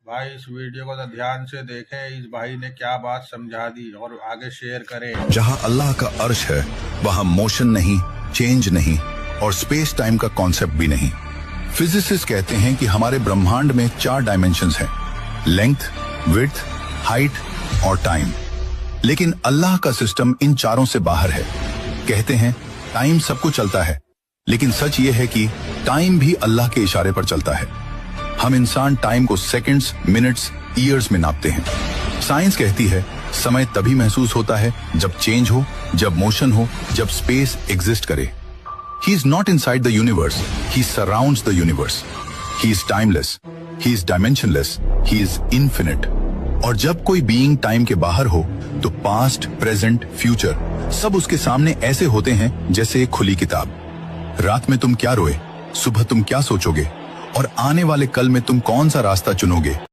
भाई इस वीडियो को तो ध्यान से देखें, इस भाई ने क्या बात समझा दी और आगे शेयर करें। जहां अल्लाह का अर्श है वहां मोशन नहीं, चेंज नहीं और स्पेस टाइम का कॉन्सेप्ट भी नहीं। फिजिसिस्ट कहते हैं कि हमारे ब्रह्मांड में 4 डायमेंशंस हैं, लेंथ, विड्थ, हाइट और टाइम। लेकिन अल्लाह का सिस्टम इन चारों से बाहर है। कहते हैं टाइम सबको चलता है, लेकिन सच ये है कि टाइम भी अल्लाह के इशारे पर चलता है। हम इंसान टाइम को सेकंड्स, मिनट्स, ईयर्स में नापते हैं। साइंस कहती है समय तभी महसूस होता है जब चेंज हो, जब मोशन हो, जब स्पेस एग्जिस्ट करे। He is not inside the universe, he surrounds the universe. He is timeless, he is dimensionless, he is infinite. और जब कोई बीइंग टाइम के बाहर हो तो पास्ट, प्रेजेंट, फ्यूचर सब उसके सामने ऐसे होते हैं जैसे एक खुली किताब। रात में तुम क्या रोए, सुबह तुम क्या सोचोगे और आने वाले कल में तुम कौन सा रास्ता चुनोगे,